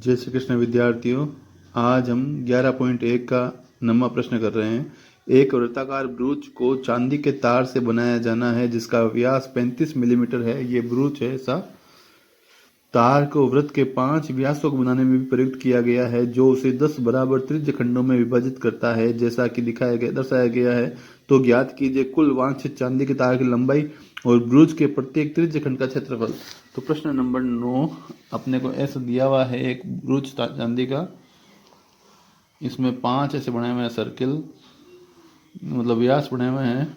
जय श्री कृष्ण विद्यार्थियों। आज हम 11.1 का 9वां प्रश्न कर रहे हैं। एक वृत्ताकार ब्रूच को चांदी के तार से बनाया जाना है जिसका व्यास 35 मिलीमीटर है। ये ब्रूच है ऐसा। तार को वृत्त के 5 व्यासों को बनाने में भी प्रयुक्त किया गया है जो उसे 10 बराबर त्रिज्य खंडों में विभाजित करता है जैसा कि दर्शाया गया है। तो ज्ञात कीजिए कुल वांछित चांदी के तार की लंबाई और ब्रूच के प्रत्येक त्रिज्य खंड का क्षेत्रफल। तो प्रश्न नंबर 9 अपने को ऐसा दिया हुआ है, एक ब्रूच चांदी का, इसमें 5 ऐसे बनाए हुए हैं सर्किल, मतलब व्यास बनाए हुए हैं।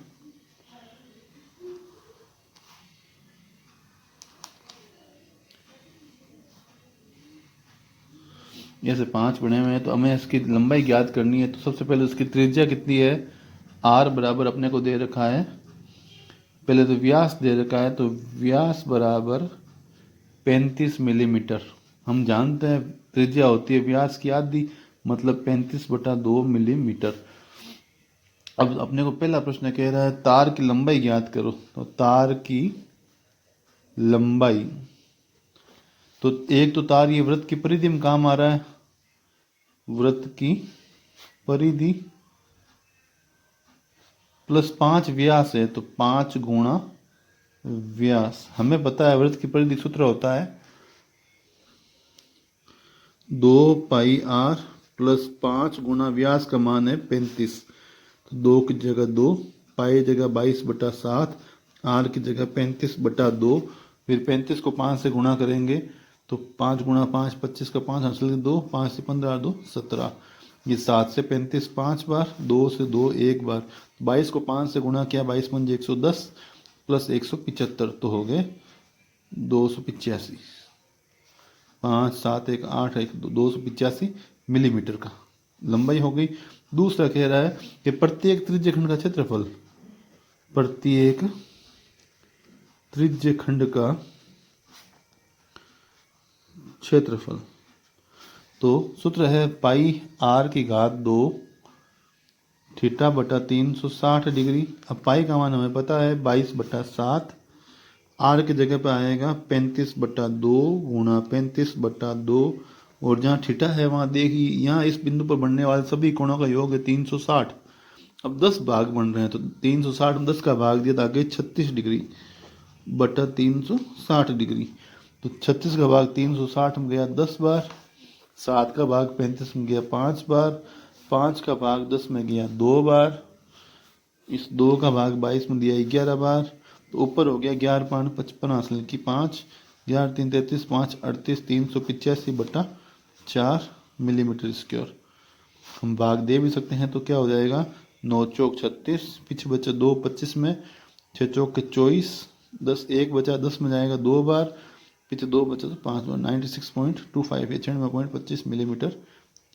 ऐसे 5 बने हुए हैं तो हमें इसकी लंबाई ज्ञात करनी है। तो सबसे पहले उसकी त्रिज्या कितनी है, आर बराबर अपने को दे रखा है। पहले तो व्यास दे रखा है, तो व्यास बराबर 35 मिलीमीटर। हम जानते हैं त्रिज्या होती है व्यास की आधी, मतलब 35/2 मिलीमीटर। अब अपने को पहला प्रश्न कह रहा है तार की लंबाई ज्ञात करो। तो तार की लंबाई, तो एक तो तार ये वृत्त की परिधि में काम आ रहा है, वृत्त की परिधि प्लस 5 व्यास है, तो 5 गुणा व्यास। हमें पता है वृत्त की परिधि सूत्र होता है 2πr प्लस 5 गुणा व्यास का मान है 35। तो 2 की जगह 2, पाई जगह 22/7, आर की जगह 35/2। फिर 35 को 5 से गुणा करेंगे तो 5 गुणा 5 25 का 5 हासिल 2, 5 से 15 2 17। ये 7 से 35 5 बार, 2 से 2 1 बार। 22 को 5 से गुणा किया, 22 पंजे 110 प्लस 175, तो हो गए 285। 5 7 1 8 1 285 मिलीमीटर का लंबाई हो गई। दूसरा कह रहा है कि प्रत्येक त्रिज्य खंड का क्षेत्रफल, प्रत्येक त्रिज्य खंड का क्षेत्रफल। तो सूत्र है पाई आर की घात 2 थीटा बटा 360 डिग्री। अब पाई का मान हमें पता है 22/7, आर की जगह पर आएगा 35/2 गुणा 35/2, और जहाँ थीटा है वहाँ देखिए यहाँ इस बिंदु पर बनने वाले सभी कोणों का योग है 360। अब 10 भाग बन रहे हैं तो 360 में 10 का भाग दिया तो आगे 36 डिग्री बटा 360 डिग्री। तो 36 का भाग 360 में गया 10 बार, 7 का भाग 35 में गया 5 बार, 5 का भाग 10 में गया 2 बार, इस 2 का भाग 22 में दिया 11 बार। तो ऊपर हो गया 11×5 हासिल की 5, 11 3 33 5 38 385/4 मिलीमीटर स्क्वायर। हम भाग दे भी सकते हैं तो क्या हो जाएगा, 9 चौक 36, पीछे बचा 2 25 में, 6 चौक 24, 10 1 बचा 10 में जाएगा 2 बार, पीछे 2 बचा तो 5 बार, 96.25 या 96.25 मिलीमीटर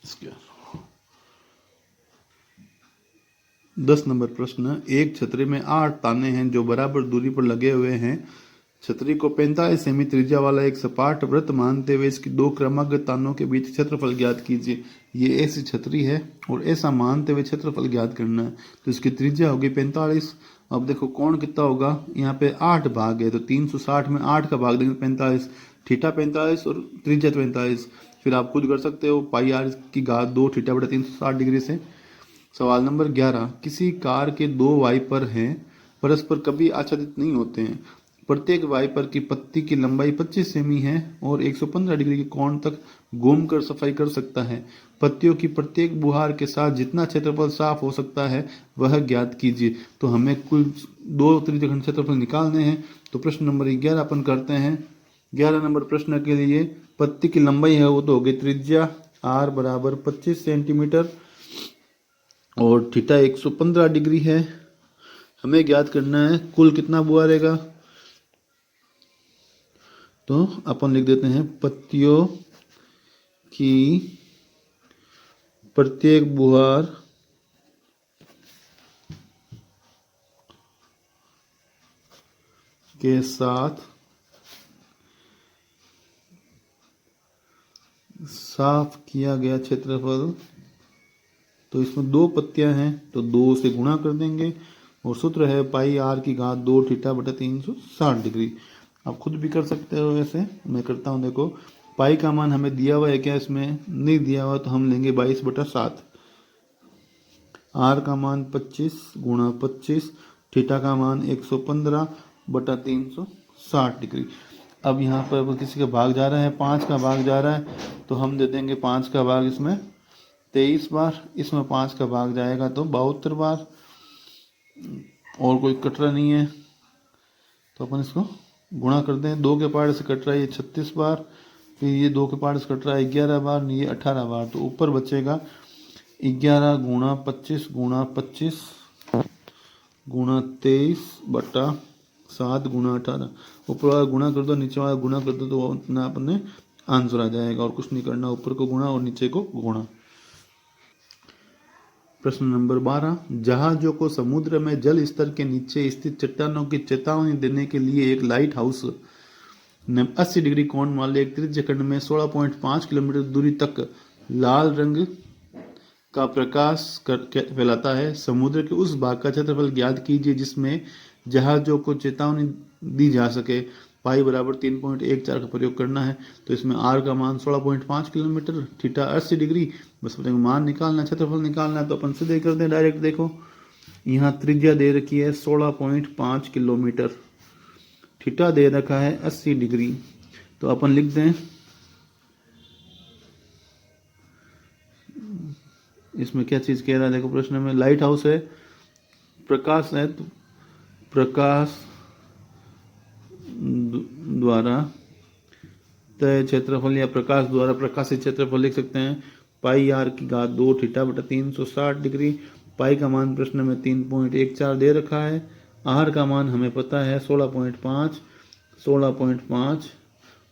स्क्वायर। 10 नंबर प्रश्न, एक छतरी में 8 ताने हैं जो बराबर दूरी पर लगे हुए हैं। छतरी को 45 सेमी त्रिज्या वाला एक सपाट वृत्त मानते हुए इसकी 2 क्रमागत तानों के बीच क्षेत्रफल ज्ञात कीजिए। ये ऐसी छतरी है और ऐसा मानते हुए क्षेत्रफल ज्ञात करना है। तो इसकी त्रिज्या होगी 45। अब देखो कोण कितना होगा, यहाँ पे 8 भाग है तो 360 में 8 का भाग देंगे 45, थीटा 45 और त्रिज्या 45। फिर आप खुद कर सकते हो, पाई आर की घात 2 थीटा बटा 360 डिग्री से। सवाल नंबर 11, किसी कार के 2 वाइपर हैं, परस्पर कभी आच्छादित नहीं होते हैं। प्रत्येक वाइपर की पत्ती की लंबाई 25 सेमी है और 115 डिग्री के कोण तक घूम कर सफाई कर सकता है। पत्तियों की प्रत्येक बुहार के साथ जितना क्षेत्रफल साफ हो सकता है वह ज्ञात कीजिए। तो हमें कुल 2 त्रिज्यखंड क्षेत्रफल निकालने हैं। तो प्रश्न नंबर 11 अपन करते हैं। 11 नंबर प्रश्न के लिए पत्ती की लंबाई है वो तो हो गई त्रिज्या आर बराबर 25 सेंटीमीटर और थीटा 115 डिग्री है। हमें ज्ञात करना है कुल कितना बुआ रहेगा। तो अपन लिख देते हैं पत्तियों की प्रत्येक बुहार के साथ साफ किया गया क्षेत्रफल। तो इसमें 2 पत्तियां हैं तो 2 से गुणा कर देंगे और सूत्र है पाई आर की घात 2 थीटा बटा 360 डिग्री। आप खुद भी कर सकते हो, वैसे मैं करता हूँ। देखो पाई का मान हमें दिया हुआ है क्या, इसमें नहीं दिया हुआ, तो हम लेंगे 22/7। आर का मान 25 गुणा 25, थीटा का मान 115/360 डिग्री। अब यहाँ पर किसी का भाग जा रहा है, 5 का भाग जा रहा है, तो हम दे देंगे 5 का भाग इसमें 23 बार, इसमें 5 का भाग जाएगा तो 72 बार, और कोई कट रहा नहीं है तो अपन इसको गुणा कर दें। 2 के पार्ट से कट रहा है ये 36 बार, फिर ये 2 के पार्ट से कट रहा है 11 बार, ये 18 बार, तो ऊपर बचेगा 11 गुणा 25 गुणा 25 गुणा 23/7 गुणा 18। ऊपर वाला गुणा कर दो, नीचे वाला गुणा कर दो, तो उतना अपने आंसर आ जाएगा, और कुछ नहीं करना, ऊपर को गुणा और नीचे को गुणा। प्रश्न नंबर 12, जहाजों को समुद्र में जल स्तर के नीचे स्थित चट्टानों की चेतावनी देने के लिए एक लाइट हाउस ने 80 डिग्री कोण वाले एक त्रिज्य खंड में 16.5 किलोमीटर दूरी तक लाल रंग का प्रकाश फैलाता है। समुद्र के उस भाग का क्षेत्रफल ज्ञात कीजिए जिसमें जहाजों को चेतावनी दी जा सके। पाई बराबर 3.14 का प्रयोग करना है। तो इसमें आर का मान 16.5 किलोमीटर, थीटा 80 डिग्री, बस अपने मान निकालना, क्षेत्रफल निकालना है, तो अपन सीधे कर दें डायरेक्ट। देखो यहाँ त्रिज्या दे रखी है 16.5 किलोमीटर, थीटा दे रखा है 80 डिग्री, तो अपन लिख दें, इसमें क्या चीज कह रहा है देखो प्रश्न में, लाइट हाउस है, प्रकाश है, तो प्रकाश द्वारा तय क्षेत्रफल या प्रकाश द्वारा प्रकाशित क्षेत्रफल लिख सकते हैं। पाई आर की घात 2 थीटा बटा 360 डिग्री। पाई का मान प्रश्न में 3.14 दे रखा है। आर का मान हमें पता है 16.5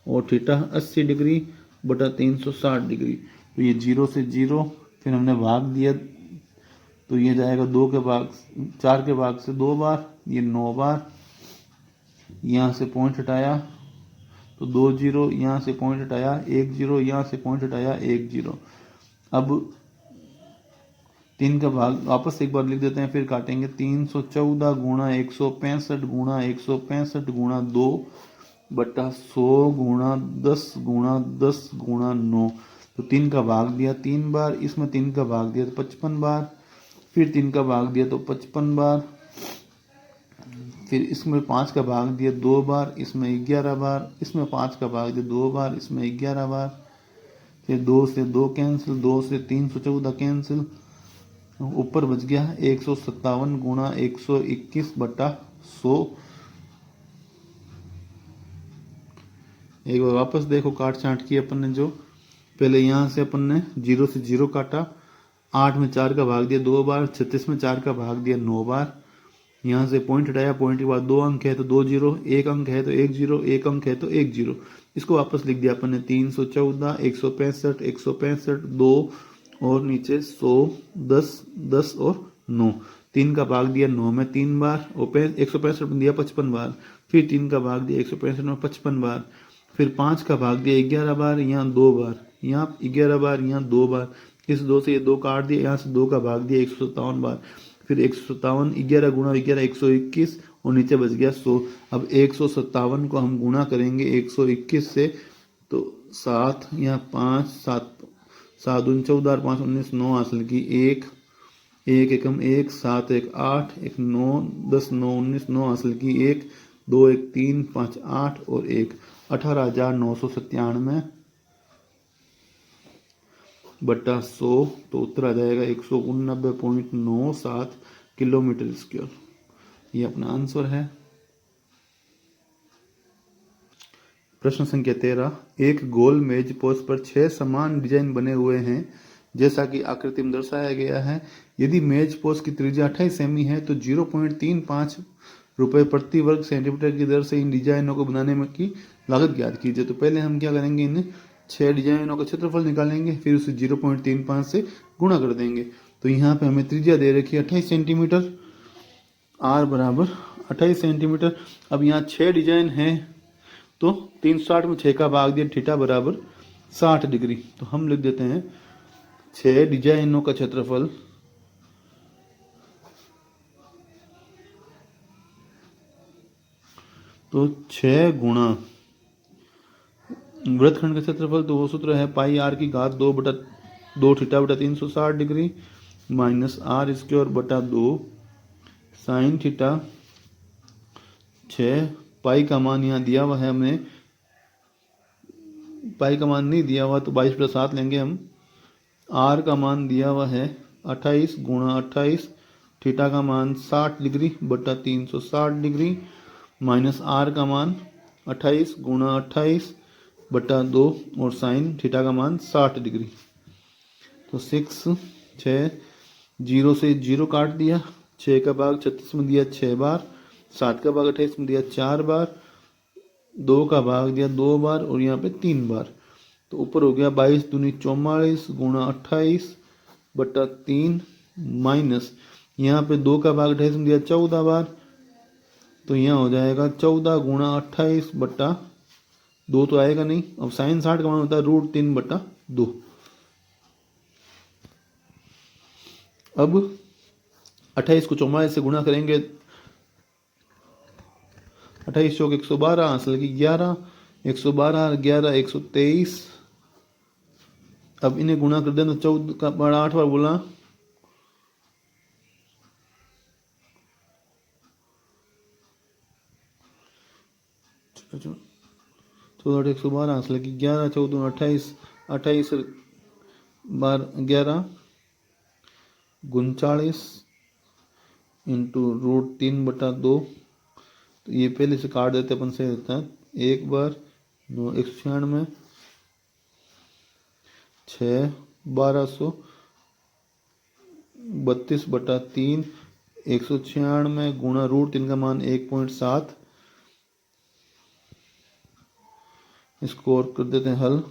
और थीटा 80 डिग्री बटा 360 डिग्री। तो ये 0 से 0, फिर हमने भाग दिया तो ये जाएगा 4 के भाग से 2 बार, ये 9 बार, यहाँ से पॉइंट हटाया तो 2 0, यहाँ से पॉइंट हटाया 1 0, यहाँ से पॉइंट हटाया 1 0। अब 3 का भाग वापस एक बार लिख देते हैं, फिर काटेंगे। 314 गुणा 165 गुणा 165 गुणा 2 बटा 100 गुणा 10 गुणा 10 गुणा 9। तो 3 का भाग दिया 3 बार, इसमें 3 का भाग दिया तो 55 बार, फिर 3 का भाग दिया तो 55 बार, फिर इसमें 5 का भाग दिया 2 बार, इसमें 11 बार, इसमें 5 का भाग दिया 2 बार, इसमें 11 बार, फिर 2 से 2 कैंसिल, 2 से 314 कैंसिल, ऊपर बच गया 157 गुणा 121 बटा 100। एक बार वापस देखो काट छांट की अपन ने, जो पहले यहाँ से अपन ने 0 से 0 काटा, 8 में 4 का भाग दिया 2 बार, 36 में 4 का भाग दिया 9 बार, यहाँ से पॉइंट हटाया, पॉइंट के बाद 2 अंक है तो 2 0, 1 अंक है तो 1 0, 1 अंक है तो 1 0। इसको वापस लिख दिया अपन ने 314, 165, 165, 2 और नीचे 100, 10, 10 और 9। 3 का भाग दिया 9 में 3 बार, और 165 में दिया 55 बार, फिर 3 का भाग दिया 165 में 55 बार, फिर 5 का भाग दिया 11 बार, यहाँ 2 बार, यहाँ 11 बार, यहाँ 2 बार, इस 2 से ये 2 काट दिया, यहाँ से 2 का भाग दिया 157 बार, फिर 157, 11 गुणा 11 121, और नीचे बच गया 100। अब 157 को हम गुणा करेंगे 121 से, तो 7 यहाँ 5, 7 7 दूनी 14, 5 19, 9 हासिल की, 1 1 एकम 1, 7 1 8, 1 9, 10 9 19, 9 हासिल की, 1 2 1 3 5 8 और 1 18,997 बटा 100, तो उत्तर आ जाएगा 189.97 किलोमीटर स्क्वायर। ये अपना आंसर है। प्रश्न संख्या 13, एक गोल मेज पोस्ट पर 6 समान डिजाइन बने हुए हैं जैसा कि आकृति में दर्शाया गया है। यदि मेज पोस्ट की त्रिज्या 28 सेमी है तो 0.35 रुपए प्रति वर्ग सेंटीमीटर की दर से इन डिजाइनों को बनाने में की लागत ज्ञात कीजिए। तो पहले हम क्या करेंगे, इन 6 डिजाइनों का क्षेत्रफल निकालेंगे, फिर उसे 0.35 से गुणा कर देंगे। तो यहाँ पे हमें त्रिज्या दे रखी है 28 सेंटीमीटर, आर बराबर 28 सेंटीमीटर। अब यहाँ 6 डिजाइन है तो 360 में 6 का भाग दिया, थीटा बराबर 60 डिग्री। तो हम लिख देते हैं 6 डिजाइनों का क्षेत्रफल तो 6 गुणा वृत्तखंड का क्षेत्रफल, तो वो सूत्र है पाई आर की घात 2 थीटा बटा 360 डिग्री माइनस आर स्क्वायर बटा 2 साइन थीटा 6। पाई का मान यहाँ दिया हुआ है हमने, पाई का मान नहीं दिया हुआ तो 22/7 लेंगे हम। आर का मान दिया हुआ है 28 गुणा 28, थीटा का मान 60 डिग्री बटा 360 डिग्री माइनस आर का मान 28 गुणा 28 बटा 2 और साइन थीटा का मान 60 डिग्री। तो 6 जीरो से जीरो काट दिया, 6 का भाग 36 में दिया 6 बार, 7 का भाग 28 में दिया 4 बार, 2 का भाग दिया 2 बार और यहाँ पे 3 बार। तो ऊपर हो गया 22 दूनी 44 गुणा 28 बटा 3 माइनस यहाँ पे 2 का भाग 28 में दिया 14 बार, तो यहाँ हो जाएगा 14 गुणा 28 बटा 2 तो आएगा नहीं। अब साइन 60 का मान होता है √3 बटा 2। अब 28 को 44 से गुणा करेंगे, 28 चौक 112, असल की 11, 112 11 123। अब इन्हें गुणा कर दें तो 14 का बार 8 बार बोला, चौदह 112 असल की 11, 14 28, 28 बार 11 39 इंटू √3 बटा 2। तो ये पहले से काट देते अपन से देता है, एक बार 9 196 6 1232 बटा 3 196 गुणा √3 का मान 1.7। इसको और कर देते हैं हल,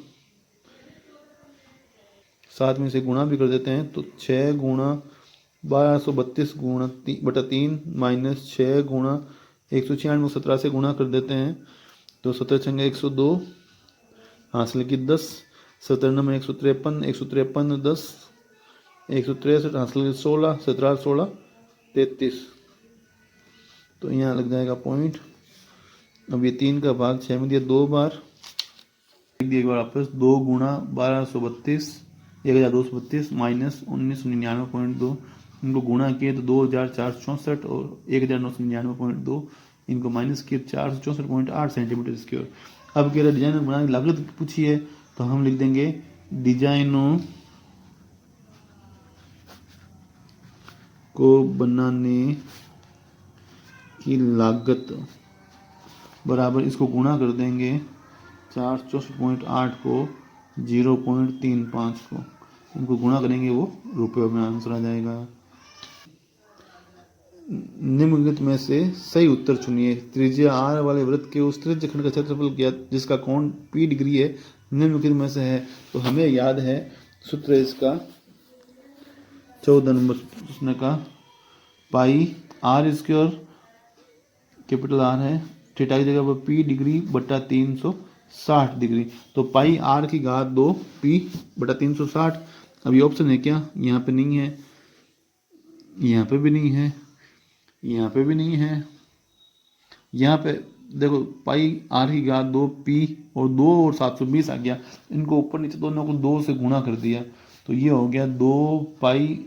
7 में से गुणा भी कर देते हैं। तो 6 गुणा 1232 गुणा बटा 3 माइनस 6 गुणा 196 को 17 से गुणा कर देते हैं। तो 17 छंगे 102, हासिल की 10, 17 में 153, 153 10, 163 हासिल की 16, 17 16 33। तो यहाँ लग जाएगा पॉइंट। अब ये 3 का भाग 6 में दिया 2 बार, एक बार वापस 2 गुणा 1232 1232 माइनस 1999.2, इनको गुणा किए तो 2464 और 1999.2, इनको माइनस किए 464.8 सेंटीमीटर स्क्वायर। अब कह रहे डिजाइन बनाने की लागत पूछी है, तो हम लिख देंगे डिजाइनों को बनाने की लागत बराबर, इसको गुणा कर देंगे 464.8 को 0.35 को, इनको गुणा करेंगे वो रुपयों में आंसर आ जाएगा। निम्नलिखित में से सही उत्तर चुनिए। त्रिज्या आर वाले वृत्त के उस त्रिज्य खंड का क्षेत्रफल ज्ञात जिसका कोण P डिग्री है, निम्नलिखित में से है। तो हमें याद है सूत्र इसका 14 नंबर प्रश्न का, पाई आर स्क्वायर कैपिटल आर है, थीटा की जगह पर P डिग्री बटा 360 डिग्री। तो पाई आर की घात 2 P बटा 360। अब ये ऑप्शन है क्या, यहाँ पे नहीं है, यहाँ पे भी नहीं है, यहाँ पे भी नहीं है, यहाँ पे देखो पाई आर की घात 2 P और 2 और 720 आ गया, इनको ऊपर नीचे दोनों को 2 से गुणा कर दिया, तो ये हो गया 2 पाई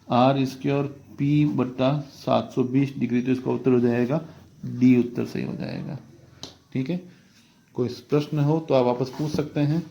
आर स्क्वायर P बटा 720 डिग्री। तो इसका उत्तर हो जाएगा डी, उत्तर सही हो जाएगा। ठीक है, कोई प्रश्न हो तो आप वापस पूछ सकते हैं।